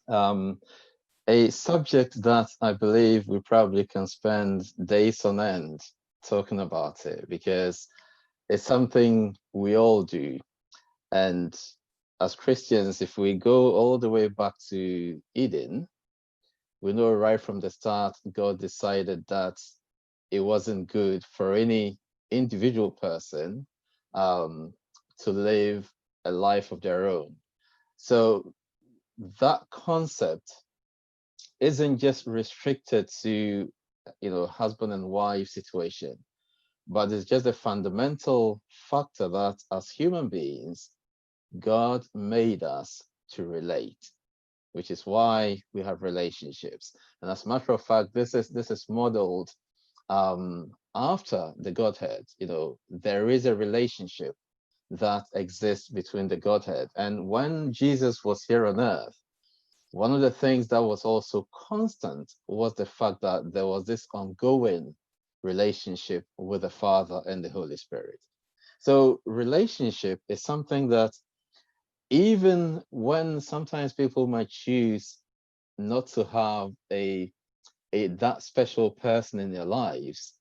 Um, a subject that I believe we probably can spend days on end talking about it because it's something we all do. And as Christians, if we go all the way back to Eden, we know right from the start, God decided that it wasn't good for any individual person um, to live a life of their own. So that concept isn't just restricted to, husband and wife situation, but it's just a fundamental factor that as human beings, God made us to relate, which is why we have relationships. And as a matter of fact, this is modeled after the Godhead. There is a relationship that exists between the Godhead. And when Jesus was here on earth, one of the things that was also constant was the fact that there was this ongoing relationship with the Father and the Holy Spirit. So, relationship is something that even when sometimes people might choose not to have a that special person in their lives,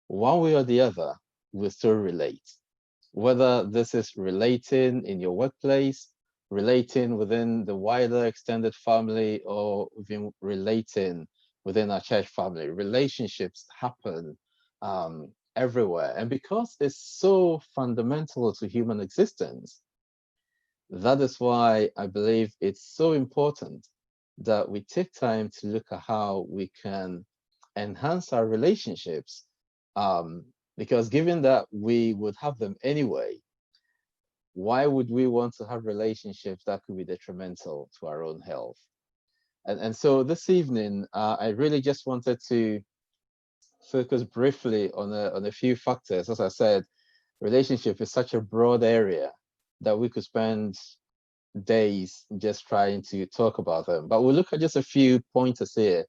one way or the other, we still relate. Whether this is relating in your workplace, relating within the wider extended family, or even relating within our church family, relationships happen everywhere. And because it's so fundamental to human existence, that is why I believe it's so important that we take time to look at how we can enhance our relationships. Um, because given that we would have them anyway, why would we want to have relationships that could be detrimental to our own health? And so this evening, I really just wanted to focus briefly on a few factors. As I said, relationship is such a broad area that we could spend days just trying to talk about them. But we'll look at just a few pointers here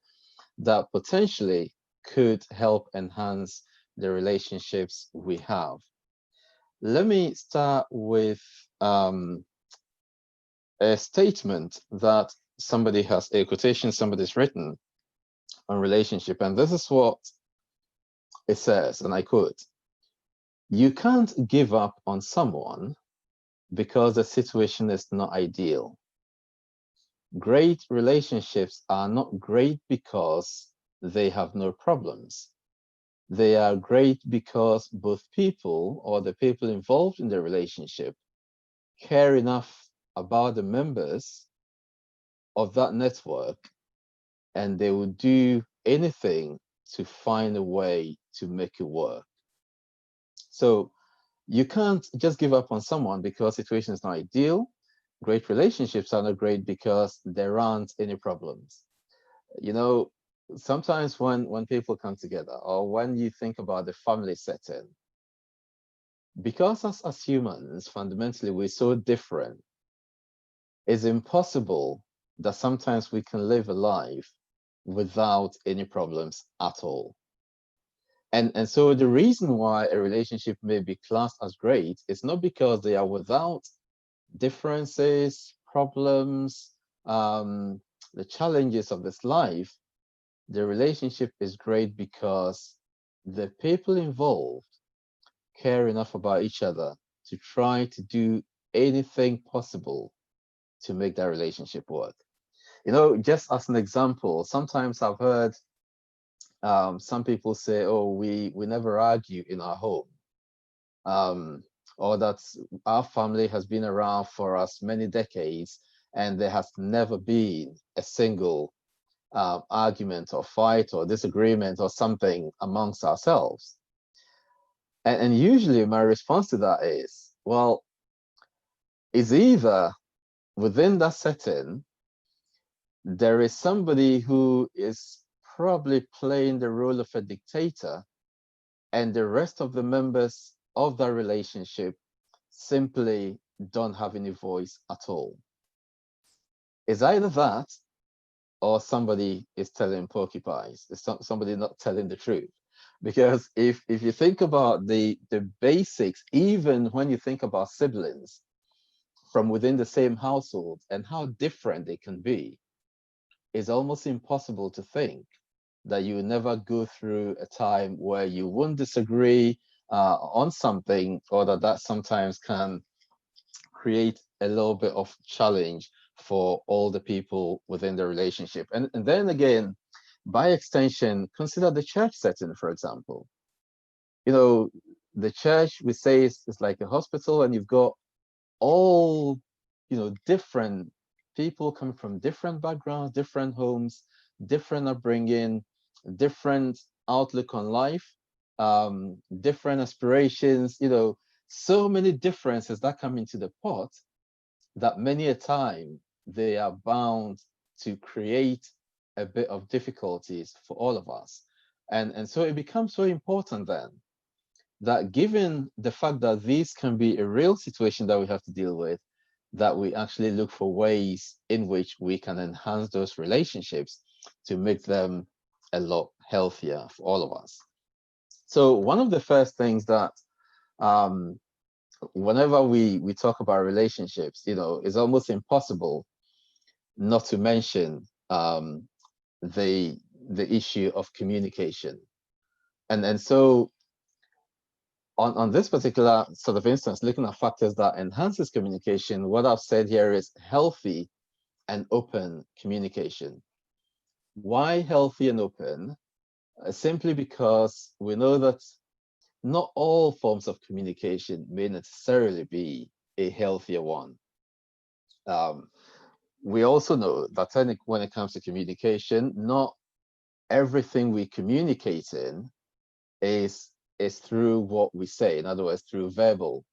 that potentially could help enhance the relationships we have. Let me start with a statement that a quotation somebody's written on relationship. And this is what it says, and I quote: "You can't give up on someone because the situation is not ideal. Great relationships are not great because they have no problems. They are great because both people or the people involved in the relationship care enough about the members of that network, and they will do anything to find a way to make it work." So you can't just give up on someone because situation is not ideal. Great relationships are not great because there aren't any problems. You know, sometimes when people come together, or when you think about the family setting, because as humans, fundamentally, we're so different, it's impossible that sometimes we can live a life without any problems at all. And so the reason why a relationship may be classed as great is not because they are without differences, problems, um, the challenges of this life. The relationship is great because the people involved care enough about each other to try to do anything possible to make that relationship work. Just as an example, sometimes I've heard some people say, "Oh, we never argue in our home," um, or that our family has been around for as many decades and there has never been a single argument or fight or disagreement or something amongst ourselves. And usually my response to that is, well, it's either within that setting, there is somebody who is probably playing the role of a dictator, and the rest of the members of that relationship simply don't have any voice at all. It's either that or somebody is telling porcupines. It's somebody not telling the truth. Because if you think about the basics, even when you think about siblings from within the same household and how different they can be, it's almost impossible to think that you never go through a time where you won't disagree on something, or that sometimes can create a little bit of challenge for all the people within the relationship. And then again, by extension, consider the church setting, for example. You know, the church, we say, is like a hospital, and you've got all, different people coming from different backgrounds, different homes, different upbringing, different outlook on life, different aspirations, so many differences that come into the pot, that many a time they are bound to create a bit of difficulties for all of us. And so it becomes so important then that, given the fact that this can be a real situation that we have to deal with, that we actually look for ways in which we can enhance those relationships to make them a lot healthier for all of us. So one of the first things that, whenever we talk about relationships, it's almost impossible not to mention the issue of communication. And so on this particular sort of instance, looking at factors that enhances communication, what I've said here is healthy and open communication. Why healthy and open? Simply because we know that not all forms of communication may necessarily be a healthier one. We also know that when it comes to communication, not everything we communicate in is through what we say. In other words, through verbal.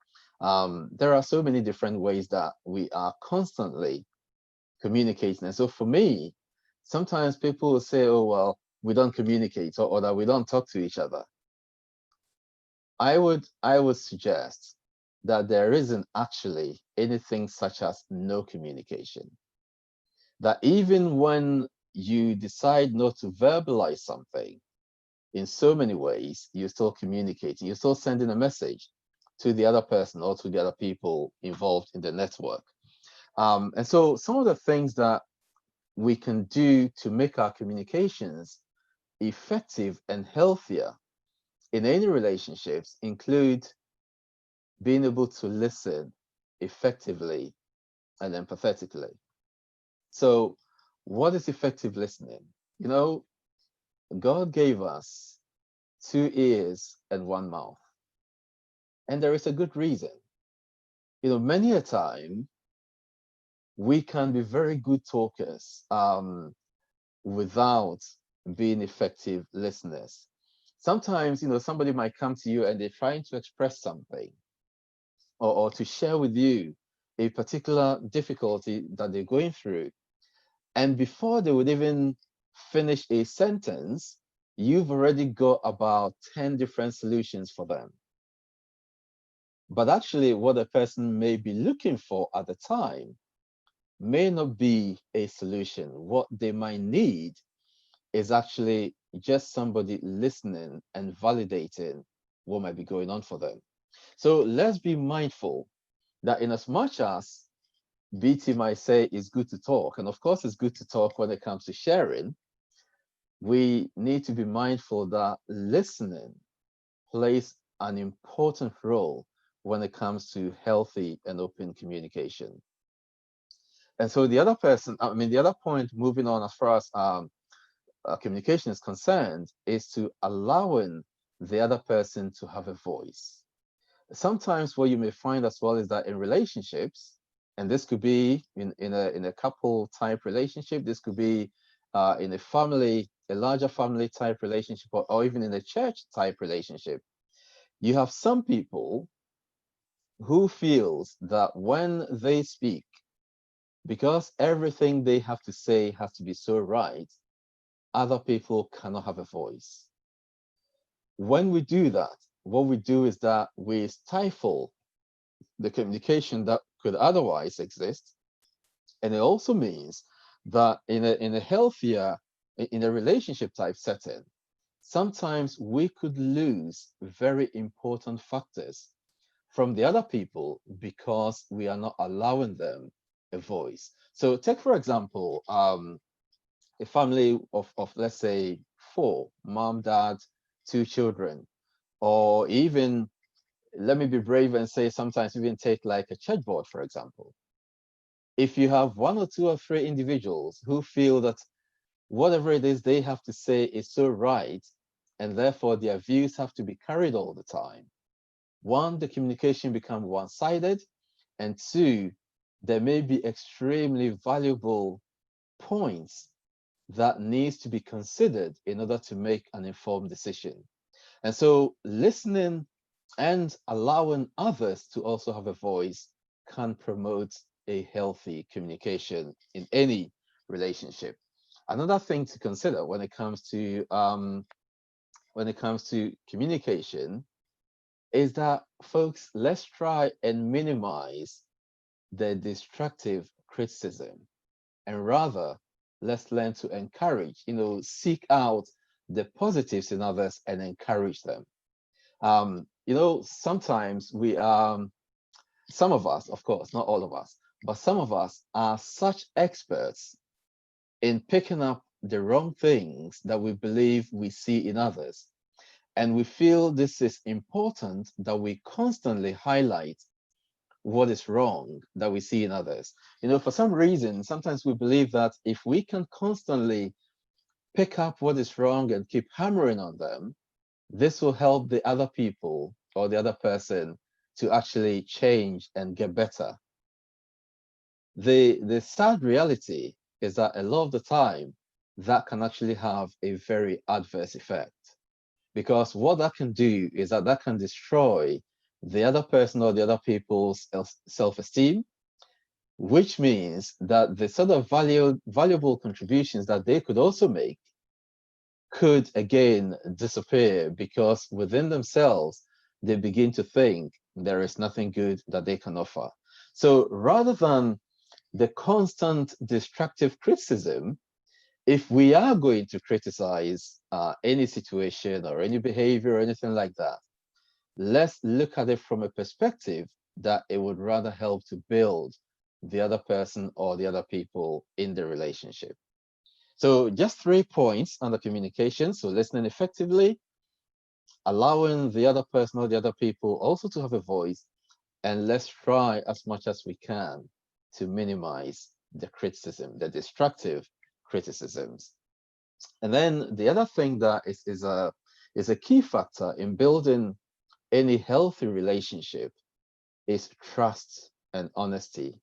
There are so many different ways that we are constantly communicating. And so for me, sometimes people will say, oh, well, we don't communicate, or that we don't talk to each other. I would suggest that there isn't actually anything such as no communication. That even when you decide not to verbalize something, in so many ways, you're still communicating, you're still sending a message to the other person or to the other people involved in the network. And so some of the things that we can do to make our communications effective and healthier in any relationships include being able to listen effectively and empathetically. So, what is effective listening? God gave us 2 ears and 1 mouth, and there is a good reason. Many a time we can be very good talkers without being effective listeners. Sometimes, somebody might come to you and they're trying to express something, or to share with you a particular difficulty that they're going through. And before they would even finish a sentence, you've already got about 10 different solutions for them. But actually, what the person may be looking for at the time may not be a solution. What they might need is actually just somebody listening and validating what might be going on for them. So let's be mindful that, in as much as BT might say it's good to talk, and of course it's good to talk when it comes to sharing, we need to be mindful that listening plays an important role when it comes to healthy and open communication. And so the other point, moving on as far as communication is concerned, is to allowing the other person to have a voice. Sometimes what you may find as well is that in relationships, and this could be in a couple type relationship, this could be in a larger family type relationship, or even in a church type relationship, you have some people who feels that when they speak, because everything they have to say has to be so right, other people cannot have a voice. When we do that, what we do is that we stifle the communication that could otherwise exist. And it also means that in a healthier, in a relationship type setting, sometimes we could lose very important factors from the other people because we are not allowing them a voice. So take, for example, a family of let's say four, mom, dad, two children, or even let me be brave and say sometimes even take like a church board, for example. If you have one or two or three individuals who feel that whatever it is they have to say is so right, and therefore their views have to be carried all the time, one, the communication becomes one-sided, and two, there may be extremely valuable points that needs to be considered in order to make an informed decision. And so listening and allowing others to also have a voice can promote a healthy communication in any relationship. Another thing to consider when it comes to communication is that, folks, let's try and minimize the destructive criticism, and rather let's learn to encourage, seek out the positives in others and encourage them. Sometimes some of us, of course, not all of us, but some of us are such experts in picking up the wrong things that we believe we see in others. And we feel this is important that we constantly highlight what is wrong that we see in others. For some reason, sometimes we believe that if we can constantly pick up what is wrong and keep hammering on them, this will help the other people or the other person to actually change and get better. The sad reality is that a lot of the time, that can actually have a very adverse effect. Because what that can do is that can destroy the other person or the other people's self-esteem, which means that the sort of valuable contributions that they could also make could again disappear because within themselves, they begin to think there is nothing good that they can offer. So rather than the constant destructive criticism, if we are going to criticize any situation or any behavior or anything like that, let's look at it from a perspective that it would rather help to build the other person or the other people in the relationship. So just 3 points under communication. So listening effectively, allowing the other person or the other people also to have a voice, and let's try as much as we can to minimize the criticism, the destructive criticisms. And then the other thing that is a key factor in building any healthy relationship is trust and honesty.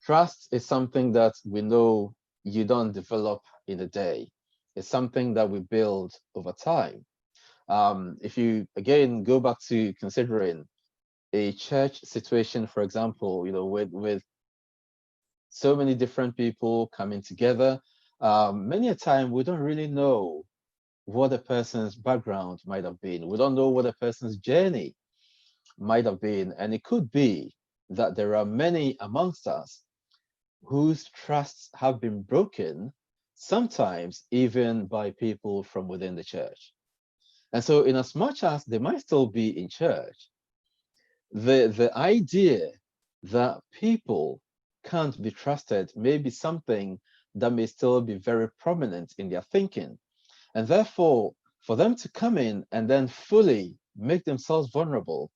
Trust is something that we know you don't develop in a day. It's something that we build over time. If you again go back to considering a church situation, for example, with so many different people coming together, many a time we don't really know what a person's background might have been. We don't know what a person's journey might have been. And it could be that there are many amongst us whose trusts have been broken, sometimes even by people from within the church. And so, in as much as they might still be in church, the idea that people can't be trusted may be something that may still be very prominent in their thinking. And therefore, for them to come in and then fully make themselves vulnerable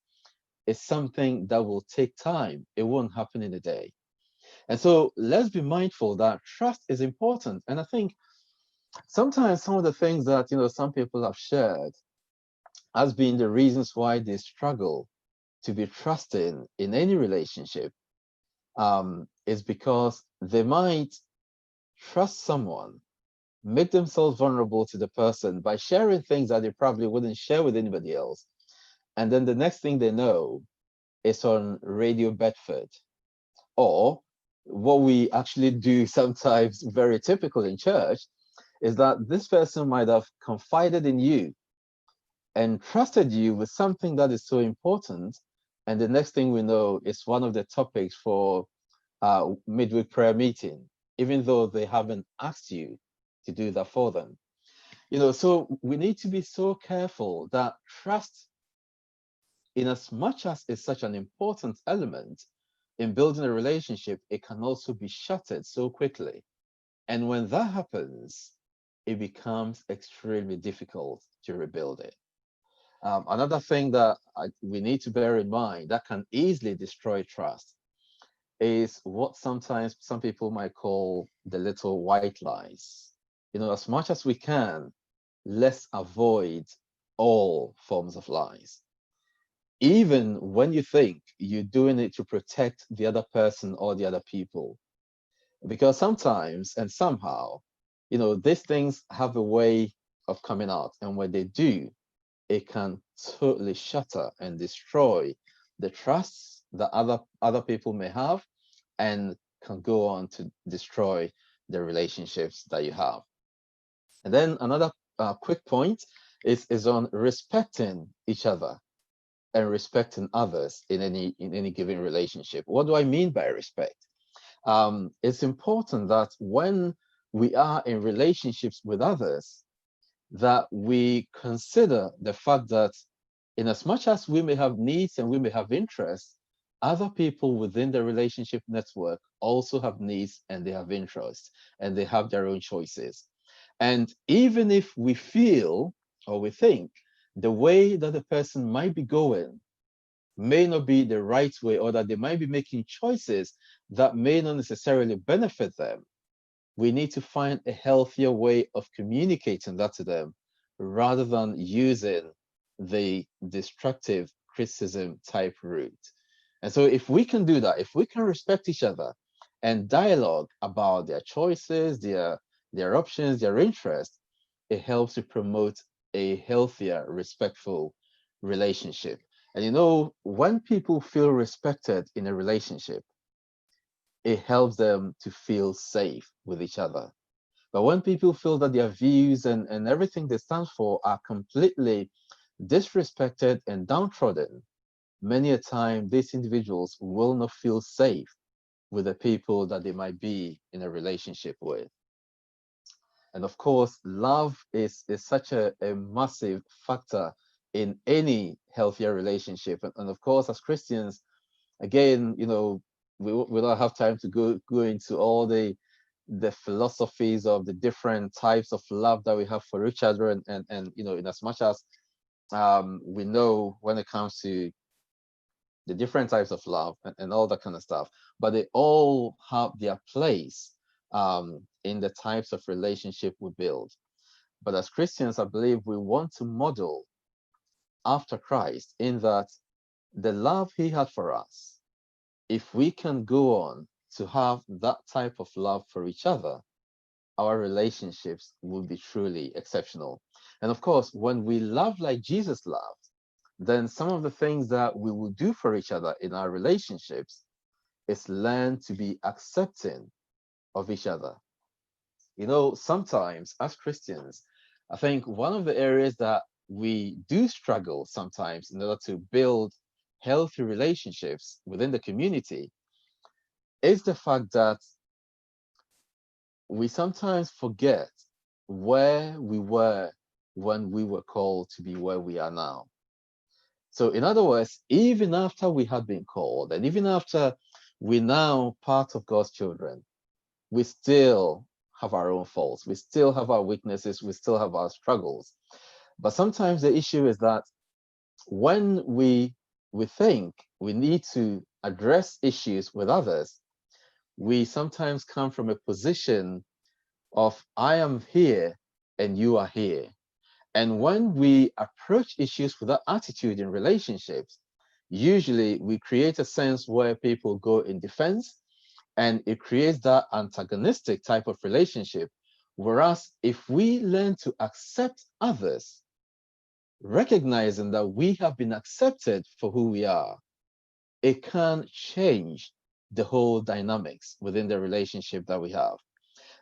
is something that will take time. It won't happen in a day. And so let's be mindful that trust is important. And I think sometimes some of the things that some people have shared has been the reasons why they struggle to be trusting in any relationship, is because they might trust someone, make themselves vulnerable to the person by sharing things that they probably wouldn't share with anybody else. And then the next thing they know, it's on Radio Bedford. Or what we actually do sometimes, very typical in church, is that this person might have confided in you and trusted you with something that is so important. And the next thing we know, it's one of the topics for midweek prayer meeting, even though they haven't asked you to do that for them. So we need to be so careful that trust, in as much as it's such an important element in building a relationship, it can also be shattered so quickly. And when that happens, it becomes extremely difficult to rebuild it. Another thing that we need to bear in mind that can easily destroy trust is what sometimes some people might call the little white lies. As much as we can, let's avoid all forms of lies. Even when you think you're doing it to protect the other person or the other people. Because sometimes and somehow, these things have a way of coming out. And when they do, it can totally shatter and destroy the trust that other people may have and can go on to destroy the relationships that you have. And then another quick point is on respecting each other and respecting others in any given relationship. What do I mean by respect? It's important that when we are in relationships with others, that we consider the fact that in as much as we may have needs and we may have interests, other people within the relationship network also have needs and they have interests and they have their own choices. And even if we feel or we think the way that the person might be going may not be the right way, or that they might be making choices that may not necessarily benefit them, we need to find a healthier way of communicating that to them rather than using the destructive criticism type route. And so, if we can do that, if we can respect each other and dialogue about their choices, their options, their interests, it helps to promote a healthier, respectful relationship. And when people feel respected in a relationship, it helps them to feel safe with each other. But when people feel that their views and everything they stand for are completely disrespected and downtrodden, many a time these individuals will not feel safe with the people that they might be in a relationship with. And of course, love is such a massive factor in any healthier relationship. And of course, as Christians, again, we don't have time to go into all the philosophies of the different types of love that we have for each other, and in as much as we know when it comes to the different types of love and all that kind of stuff, but they all have their place in the types of relationship we build. But as Christians, I believe we want to model after Christ in that the love he had for us, if we can go on to have that type of love for each other, our relationships will be truly exceptional. And of course, when we love like Jesus loved, then some of the things that we will do for each other in our relationships is learn to be accepting of each other. Sometimes as Christians, I think one of the areas that we do struggle sometimes in order to build healthy relationships within the community is the fact that we sometimes forget where we were when we were called to be where we are now. So, in other words, even after we had been called, and even after we're now part of God's children, we still have our own faults. We still have our weaknesses. We still have our struggles. But sometimes the issue is that when we think we need to address issues with others, we sometimes come from a position of I am here and you are here. And when we approach issues with that attitude in relationships, usually we create a sense where people go in defense and it creates that antagonistic type of relationship. Whereas if we learn to accept others, recognizing that we have been accepted for who we are, it can change the whole dynamics within the relationship that we have.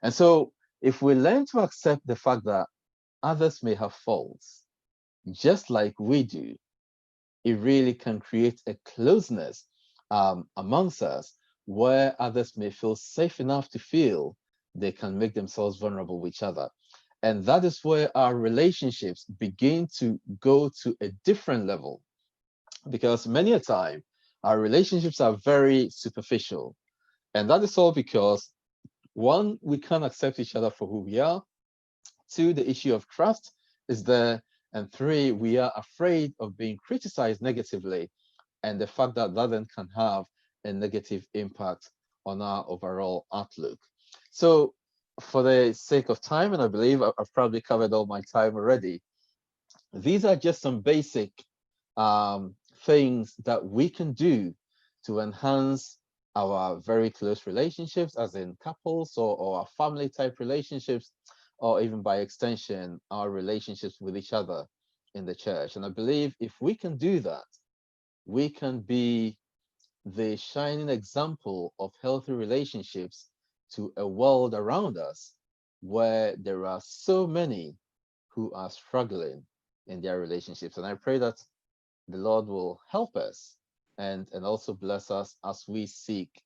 And so if we learn to accept the fact that others may have faults, just like we do, it really can create a closeness amongst us where others may feel safe enough to feel they can make themselves vulnerable with each other. And that is where our relationships begin to go to a different level. Because many a time, our relationships are very superficial. And that is all because One, we can't accept each other for who we are. Two, the issue of trust is there. And three, we are afraid of being criticized negatively, and the fact that that then can have a negative impact on our overall outlook. So, for the sake of time, and I believe I've probably covered all my time already, these are just some basic things that we can do to enhance our very close relationships, as in couples or our family type relationships, or even by extension, our relationships with each other in the church. And I believe if we can do that, we can be the shining example of healthy relationships to a world around us where there are so many who are struggling in their relationships. And I pray that the Lord will help us and also bless us as we seek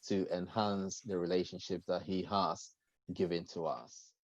to enhance the relationship that He has given to us.